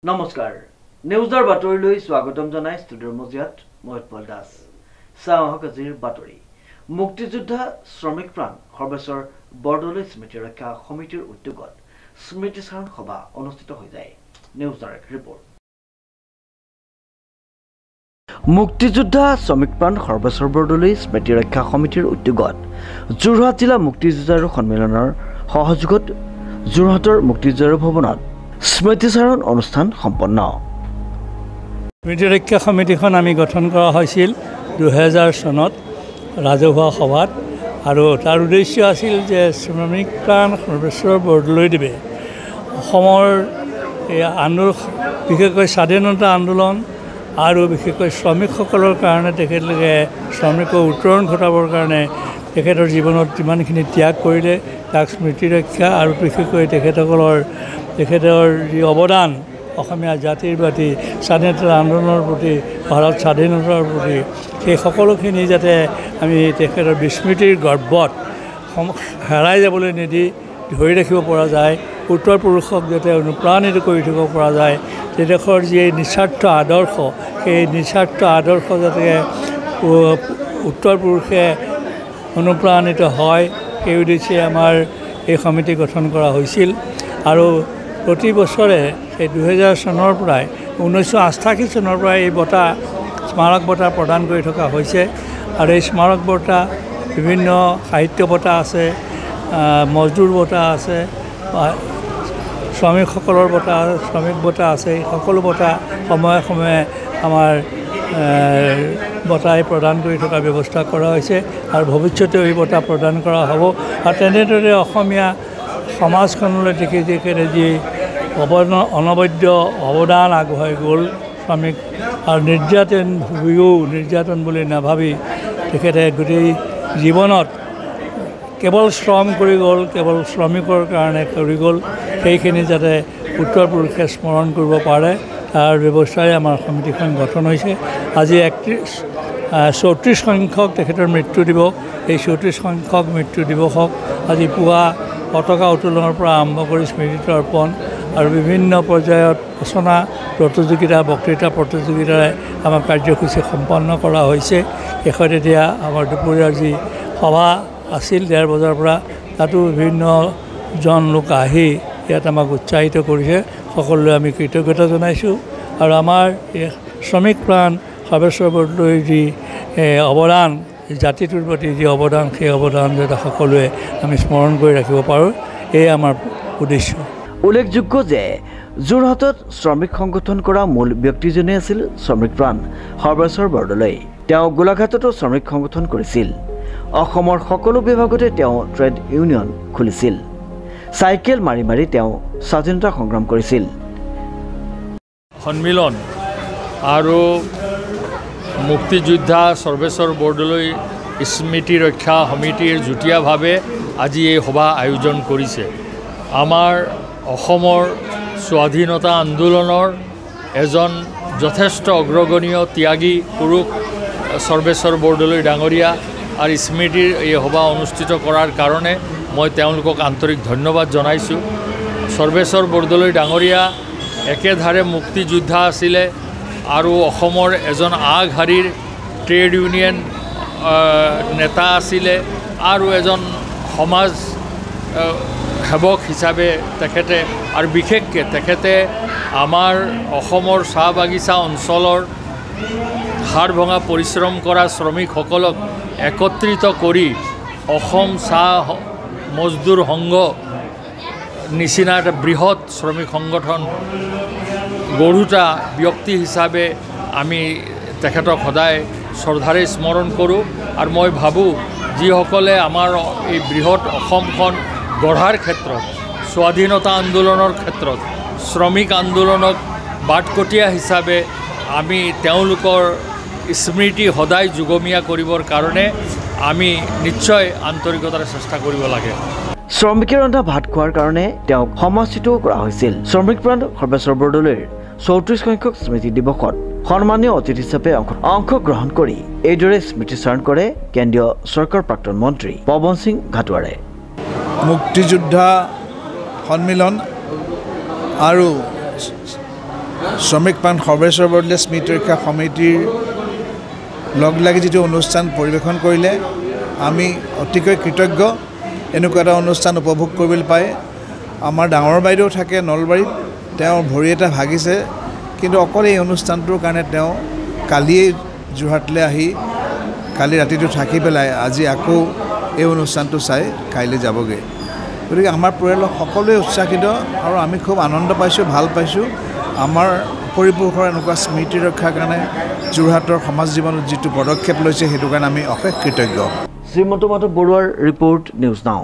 নমস্কাৰ নিউজৰ বাতৰিলৈ স্বাগতম জনাই ষ্টুডিঅ'ৰ মজিয়াত মই উৎপল দাস চাওক আজিৰ বাতৰি মুক্তিযোদ্ধা শ্ৰমিক প্ৰাণ সৰ্বেশ্বৰ বৰদলৈ স্মৃতি ৰক্ষা সমিতিৰ উদ্যোগত স্মৃতিচাৰণ সভা অনুষ্ঠিত হৈ যায় নিউজৰ ৰিপৰ্ট মুক্তিযোদ্ধা শ্ৰমিক প্ৰাণ সৰ্বেশ্বৰ বৰদলৈ স্মৃতি ৰক্ষা সমিতিৰ উদ্যোগত যোৰহাট জিলা মুক্তিযোদ্ধাৰ সন্মিলনৰ সহযোগত যোৰহাটৰ মুক্তিযোদ্ধাৰ ভৱনত স্মৃতিচাৰণ অনুষ্ঠান সম্পন্ন স্মৃতি ৰক্ষা সমিতিখন আমি গঠন কৰা হৈছিল 2000 চনত ৰাজহুৱা সভাত আৰু তাৰ উদ্দেশ্য আছিল যে শ্ৰমিক প্ৰাণ সৰ্বেশ্বৰ বৰদলৈদেৱে অসমৰ আন্দোলন বিশেষকৈ স্বাধীনতা আন্দোলন আৰু বিশেষকৈ শ্ৰমিকসকলৰ কাৰণে তেখেতলোকে শ্ৰমিকৰ উত্তৰণ ঘটাবৰ কাৰণে তেখেতৰ জীৱনত যিমানখিনি ত্যাগ কৰিলে তাক স্মৃতি ৰক্ষা আৰু বিশেষকৈ তেখেতৰ যি অৱদান অসমীয়া জাতিৰ প্ৰতি স্বাধীনতা আন্দোলনৰ প্ৰতি ভাৰত স্বাধীনতাৰ প্ৰতি সেই সকলোখিনি যাতে আমি তেখেতৰ বিস্মৃতিৰ গৰ্ভত হেৰাই যাবলৈ নিদি ধৰি ৰাখিব পৰা যায় উত্তৰ পুৰুষক যাতে অনুপ্ৰাণিত কৰি থাকিব পৰা যায় তেখেতৰ যি নিস্বাৰ্থ আদৰ্শ সেই নিস্বাৰ্থ আদৰ্শ যাতে উত্তৰ পুৰুষে অনুপ্ৰাণিত হয় সেই উদ্দেশ্যে আমাৰ এই সমিতি গঠন কৰা হৈছিল আৰু প্ৰতি বছৰে সেই 2000 চনৰ পৰাই 1988 চনৰ পৰাই এই বঁটা স্মাৰক বঁটা প্ৰদান কৰি থকা হৈছে আৰু এই স্মাৰক বঁটা বিভিন্ন সাহিত্য বঁটা আছে মজদুৰ বঁটা আছে শ্ৰমিকসকলৰ বঁটা শ্ৰমিক বঁটা আছে সকলো বঁটা সময়ে সময়ে আমাৰ বঁটাই প্ৰদান কৰি থকা ব্যৱস্থা কৰা হৈছে আৰু ভৱিষ্যতেও এই বঁটা প্ৰদান কৰা হ'ব আৰু তেনেদৰে অসমীয়া সমাজখনলৈ তেখেতে যি অনবদ্য অৱদান আগবঢ়াই গ'ল শ্ৰমিক আৰু নিৰ্যাতন বুলি নাভাবি তেখেতে গোটেই জীৱনত কেৱল শ্ৰম কৰি গ'ল কেৱল শ্ৰমিকৰ কাৰণে কৰি গ'ল সেইখিনি যাতে উত্তৰ পুৰুষে স্মৰণ কৰিব পাৰে তাৰ ব্যৱস্থাৰে আমাৰ সমিতিখন গঠন হৈছে আজি 34 সংখ্যক তেখেতৰ মৃত্যু দিৱস এই 34 সংখ্যক মৃত্যু দিৱসক আজি পুৱা পতাকা উত্তোলনৰ পৰা আৰম্ভ কৰি স্মৃতি তৰ্পণ আৰু বিভিন্ন পৰ্যায়ত ৰচনা প্ৰতিযোগিতা বক্তৃতা প্ৰতিযোগিতাৰে আমাৰ কাৰ্যসূচী সম্পন্ন কৰা হৈছে শেষত এতিয়া আমাৰ দুপৰীয়াৰ যি সভা আছিল 1:30 বজাৰ পৰা তাতো বিভিন্নজন লোক আহি ইয়াত আমাক উৎসাহিত কৰিছে সকলোৱে আমি কৃতজ্ঞতা জনাইছোঁ আৰু আমাৰ শ্ৰমিক প্ৰাণ সৰ্বেশ্বৰ বৰদলৈৰ যি অৱদান জাতিটোৰ প্ৰতি যি অৱদান সেই অৱদান যাতে সকলোৱে আমি স্মৰণ কৰি ৰাখিব পাৰোঁ এয়ে আমাৰ উদ্দেশ্য উল্লেখযোগ্য যে যোৰহাটত শ্ৰমিক সংগঠন কৰা মূল ব্যক্তিজনে আছিল শ্ৰমিক প্ৰাণ সৰ্বেশ্বৰ বৰদলৈ তেওঁ গোলাঘাটতো শ্ৰমিক সংগঠন কৰিছিল অসমৰ সকলো বিভাগতে তেওঁ ট্ৰেড ইউনিয়ন খুলিছিল চাইকেল মাৰি মাৰি তেওঁ স্বাধীনতা সংগ্ৰাম কৰিছিল সন্মিলন আৰু মুক্তিযোদ্ধা সৰ্বেশ্বৰ বৰদলৈ স্মৃতি ৰক্ষা সমিতিৰ যুটীয়াভাৱে আজি এই সভা আয়োজন কৰিছে আমাৰ অসমৰ স্বাধীনতা আন্দোলনৰ এজন যথেষ্ট অগ্ৰগণীয় ত্যাগী পুৰুষ সৰ্বেশ্বৰ বৰদলৈ ডাঙৰীয়া আৰু স্মৃতিৰ এই সভা অনুষ্ঠিত কৰাৰ কাৰণে মই তেওঁলোকক আন্তৰিক ধন্যবাদ জনাইছোঁ সৰ্বেশ্বৰ বৰদলৈ ডাঙৰীয়া একেধাৰে মুক্তিযোদ্ধা আছিলে আৰু অসমৰ এজন আগশাৰীৰ ট্ৰেড ইউনিয়ন নেতা আছিলে আৰু এজন সমাজ সেৱক হিচাপে তেখেতে আৰু বিশেষকৈ তেখেতে আমাৰ অসমৰ চাহ বাগিচা অঞ্চলৰ হাড় ভঙা পৰিশ্ৰম কৰা শ্ৰমিকসকলক একত্ৰিত কৰি অসম চাহ মজদুৰ সংঘ নিচিনা এটা বৃহৎ শ্ৰমিক সংগঠন গঢ়োতা ব্যক্তি হিচাপে আমি তেখেতক সদায় শ্ৰদ্ধাৰে স্মৰণ কৰোঁ আৰু মই ভাবোঁ যিসকলে আমাৰ এই বৃহৎ অসমখন গঢ়াৰ ক্ষেত্ৰত স্বাধীনতা আন্দোলনৰ ক্ষেত্ৰত শ্ৰমিক আন্দোলনক বাটকটীয়া হিচাপে আমি তেওঁলোকৰ স্মৃতি সদায় যুগমীয়া কৰিবৰ কাৰণে আমি নিশ্চয় আন্তৰিকতাৰে চেষ্টা কৰিব লাগে শ্ৰমিকে ৰন্ধা ভাত খোৱাৰ কাৰণে তেওঁক সমাজচ্যুত কৰা হৈছিল শ্ৰমিক প্ৰাণ সৰ্বেশ্বৰ বৰদলৈৰ 34 সংখ্যক স্মৃতি দিৱসত সন্মানীয় অতিথি হিচাপে অংশগ্ৰহণ কৰি এইদৰে স্মৃতিচাৰণ কৰে কেন্দ্ৰীয় চৰকাৰৰ প্ৰাক্তন মন্ত্ৰী পৱন সিং ঘাটোৱাৰে মুক্তিযোদ্ধা সন্মিলন আৰু শ্ৰমিক প্ৰাণ সৰ্বেশ্বৰ বৰদলৈ স্মৃতি ৰক্ষা সমিতিৰ লগ লাগি যিটো অনুষ্ঠান পৰিৱেশন কৰিলে আমি অতিকৈ কৃতজ্ঞ এনেকুৱা এটা অনুষ্ঠান উপভোগ কৰিবলৈ পাই আমাৰ ডাঙৰ বাইদেউ থাকে নলবাৰীত তেওঁৰ ভৰি এটা ভাগিছে কিন্তু অকল এই অনুষ্ঠানটোৰ কাৰণে তেওঁ কালিয়েই যোৰহাটলৈ আহি কালি ৰাতিটো থাকি পেলাই আজি আকৌ এই অনুষ্ঠানটো চাই কাইলৈ যাবগৈ গতিকে আমাৰ পৰিয়ালৰ সকলোৱে উৎসাহিত আৰু আমি খুব আনন্দ পাইছোঁ ভাল পাইছোঁ আমাৰ পৰিপুৰুষৰ এনেকুৱা স্মৃতি ৰক্ষাৰ কাৰণে যোৰহাটৰ সমাজ জীৱনত যিটো পদক্ষেপ লৈছে সেইটো কাৰণে আমি অশেষ কৃতজ্ঞ শ্ৰীমন্ত মাধৱ বৰুৱাৰ ৰিপৰ্ট নিউজ নাও।